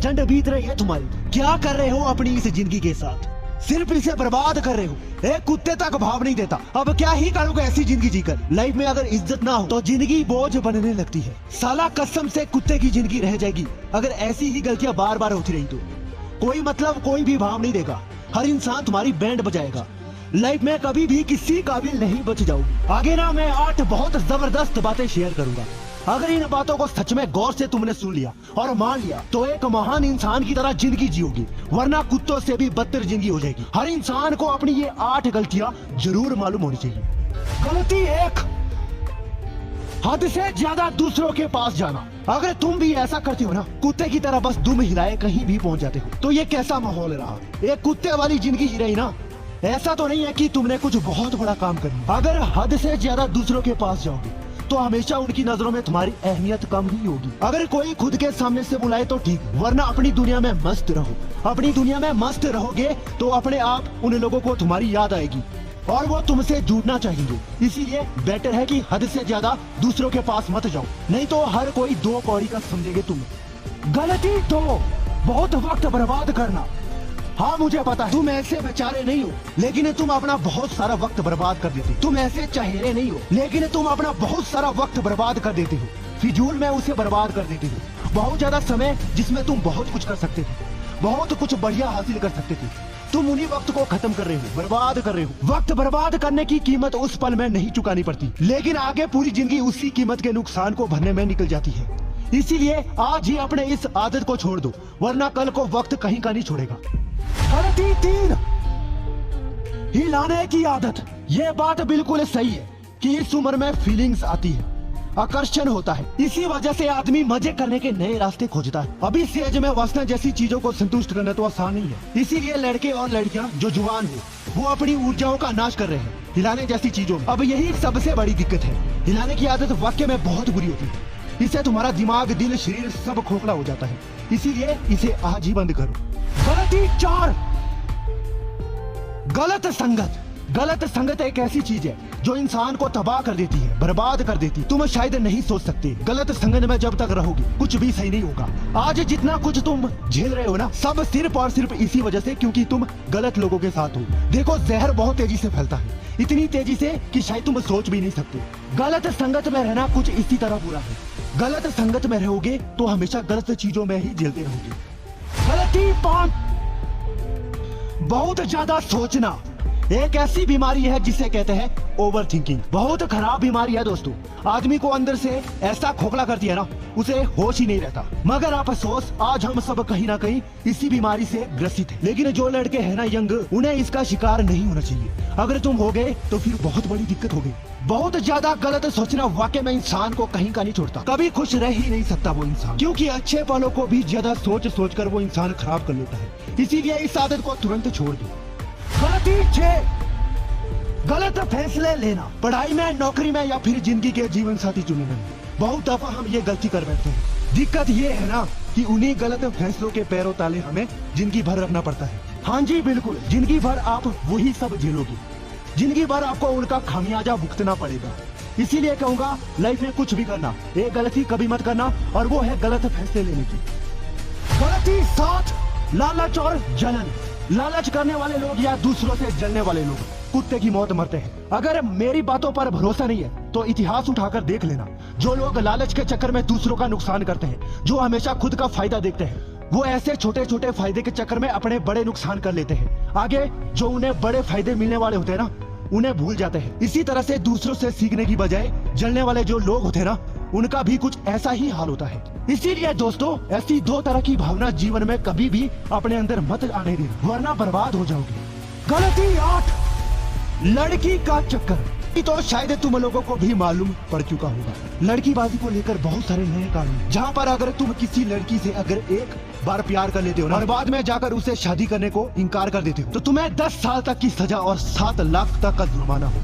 झंड बीत रही है तुम्हारी। क्या कर रहे हो अपनी इस जिंदगी के साथ? सिर्फ इसे बर्बाद कर रहे हो। एक कुत्ते तक भाव नहीं देता। अब क्या ही करोगे ऐसी जिंदगी जीकर? लाइफ में अगर इज्जत ना हो तो जिंदगी बोझ बनने लगती है। साला कसम से कुत्ते की जिंदगी रह जाएगी अगर ऐसी ही गलतियां बार बार होती रही तो। कोई मतलब कोई भी भाव नहीं देगा। हर इंसान तुम्हारी बैंड बजाएगा। लाइफ में कभी भी किसी काबिल नहीं बच जाओगी। आगे ना मैं 8 बहुत जबरदस्त बातें शेयर करूंगा। अगर इन बातों को सच में गौर से तुमने सुन लिया और मान लिया तो एक महान इंसान की तरह जिंदगी जियोगी, वरना कुत्तों से भी बदतर जिंदगी हो जाएगी। हर इंसान को अपनी ये 8 गलतियां जरूर मालूम होनी चाहिए। गलती 1, हद से ज्यादा दूसरों के पास जाना। अगर तुम भी ऐसा करते हो ना, कुत्ते की तरह बस दुम हिलाए कहीं भी पहुंच जाते हो, तो ये कैसा माहौल रहा? एक कुत्ते वाली जिंदगी जी रही ना। ऐसा तो नहीं है कि तुमने कुछ बहुत बड़ा काम करना। अगर हद से ज्यादा दूसरों के पास जाओगे तो हमेशा उनकी नजरों में तुम्हारी अहमियत कम ही होगी। अगर कोई खुद के सामने से बुलाए तो ठीक, वरना अपनी दुनिया में मस्त रहो। अपनी दुनिया में मस्त रहोगे तो अपने आप उन लोगों को तुम्हारी याद आएगी और वो तुमसे जुड़ना चाहेंगे। इसीलिए बेटर है कि हद से ज्यादा दूसरों के पास मत जाओ, नहीं तो हर कोई 2 कौड़ी का समझेंगे तुम। गलती 2, बहुत वक्त बर्बाद करना। हाँ मुझे पता है तुम ऐसे बेचारे नहीं हो, लेकिन तुम अपना बहुत सारा वक्त बर्बाद कर देते हो। तुम ऐसे चहेरे नहीं हो, लेकिन तुम अपना बहुत सारा वक्त बर्बाद कर देते हो। फिजूल में उसे बर्बाद कर देते हो। बहुत ज्यादा समय जिसमें तुम बहुत कुछ कर सकते थे, बहुत कुछ बढ़िया हासिल कर सकते थे, तुम उन्हीं वक्त को खत्म कर रहे हो, बर्बाद कर रहे हो। वक्त बर्बाद करने की कीमत उस पल में नहीं चुकानी पड़ती, लेकिन आगे पूरी जिंदगी उसी कीमत के नुकसान को भरने में निकल जाती है। इसीलिए आज ही अपने इस आदत को छोड़ दो, वरना कल को वक्त कहीं का नहीं छोड़ेगा। गलती 3, हिलाने की आदत। ये बात बिल्कुल सही है कि इस उम्र में फीलिंग्स आती है, आकर्षण होता है। इसी वजह से आदमी मजे करने के नए रास्ते खोजता है। अभी इस एज में वासना जैसी चीजों को संतुष्ट करना तो आसान नहीं है। इसीलिए लड़के और लड़कियां जो जुआन है वो अपनी ऊर्जाओं का नाश कर रहे हैं हिलाने जैसी चीजों में। अब यही सबसे बड़ी दिक्कत है। हिलाने की आदत वाकई में बहुत बुरी होती है। इससे तुम्हारा दिमाग, दिल, शरीर सब खोखला हो जाता है। इसीलिए इसे आज ही बंद करो। गलती 4, गलत संगत। गलत संगत एक ऐसी चीज है जो इंसान को तबाह कर देती है, बर्बाद कर देती है। तुम शायद नहीं सोच सकते, गलत संगत में जब तक रहोगे कुछ भी सही नहीं होगा। आज जितना कुछ तुम झेल रहे हो ना, सब सिर्फ और सिर्फ इसी वजह से क्योंकि तुम गलत लोगों के साथ हो। देखो जहर बहुत तेजी से फैलता है, इतनी तेजी से कि शायद तुम सोच भी नहीं सकते। गलत संगत में रहना कुछ इसी तरह बुरा है। गलत संगत में रहोगे तो हमेशा गलत चीजों में ही झेलते रहोगे। गलती 5, बहुत ज्यादा सोचना। एक ऐसी बीमारी है जिसे कहते हैं ओवर थिंकिंग। बहुत खराब बीमारी है दोस्तों। आदमी को अंदर से ऐसा खोखला करती है ना, उसे होश ही नहीं रहता। मगर आप अफसोस, आज हम सब कहीं ना कहीं इसी बीमारी से ग्रसित हैं। लेकिन जो लड़के हैं ना यंग, उन्हें इसका शिकार नहीं होना चाहिए। अगर तुम हो गए तो फिर बहुत बड़ी दिक्कत हो गई। बहुत ज्यादा गलत सोचना वाकई में इंसान को कहीं का नहीं छोड़ता। कभी खुश रह ही नहीं सकता वो इंसान, क्योंकि अच्छे पलों को भी ज्यादा सोच सोच कर वो इंसान खराब कर लेता है। इसीलिए इस आदत को तुरंत छोड़ दो। गलती 6, गलत फैसले लेना। पढ़ाई में, नौकरी में या फिर जिंदगी के जीवन साथी चुनने में बहुत दफा हम ये गलती कर बैठते हैं। दिक्कत ये है ना कि उन्हीं गलत फैसलों के पैरों ताले हमें जिंदगी भर रखना पड़ता है। हाँ जी बिल्कुल, जिंदगी भर आप वही सब झेलोगे। जिंदगी भर आपको उनका खामियाजा भुगतना पड़ेगा। इसीलिए कहूंगा, लाइफ में कुछ भी करना, एक गलती कभी मत करना, और वो है गलत फैसले लेने की। गलती 7, लालच और जलन। लालच करने वाले लोग या दूसरों से जलने वाले लोग कुत्ते की मौत मरते हैं। अगर मेरी बातों पर भरोसा नहीं है तो इतिहास उठाकर देख लेना। जो लोग लालच के चक्कर में दूसरों का नुकसान करते हैं, जो हमेशा खुद का फायदा देखते हैं, वो ऐसे छोटे छोटे फायदे के चक्कर में अपने बड़े नुकसान कर लेते हैं। आगे जो उन्हें बड़े फायदे मिलने वाले होते हैं ना, उन्हें भूल जाते हैं। इसी तरह से दूसरों से सीखने की बजाय जलने वाले जो लोग होते हैं ना, उनका भी कुछ ऐसा ही हाल होता है। इसीलिए दोस्तों, ऐसी 2 तरह की भावना जीवन में कभी भी अपने अंदर मत आने देना, वरना बर्बाद हो जाओगे। गलती 8, लड़की का चक्कर। तो शायद तुम लोगों को भी मालूम पड़ चुका होगा, लड़कीबाजी को लेकर बहुत सारे नए कानून, जहाँ पर अगर तुम किसी लड़की से अगर एक बार प्यार कर लेते हो ना, और बाद में जाकर उसे शादी करने को इनकार कर देते हो, तो तुम्हें 10 साल तक की सजा और 7 लाख तक का जुर्माना हो।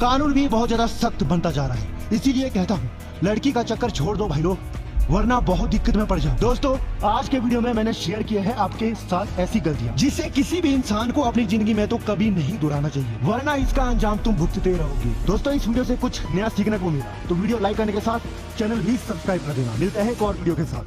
कानून भी बहुत ज्यादा सख्त बनता जा रहा है। इसीलिए कहता हूँ, लड़की का चक्कर छोड़ दो भाई लोग, वरना बहुत दिक्कत में पड़ जाओ। दोस्तों, आज के वीडियो में मैंने शेयर किया है आपके साथ ऐसी गलतियां जिससे किसी भी इंसान को अपनी जिंदगी में तो कभी नहीं दोहराना चाहिए, वरना इसका अंजाम तुम भुगतते रहोगे। दोस्तों, इस वीडियो से कुछ नया सीखने को मिला तो वीडियो लाइक करने के साथ चैनल भी सब्सक्राइब कर देना। मिलते हैं एक और वीडियो के साथ।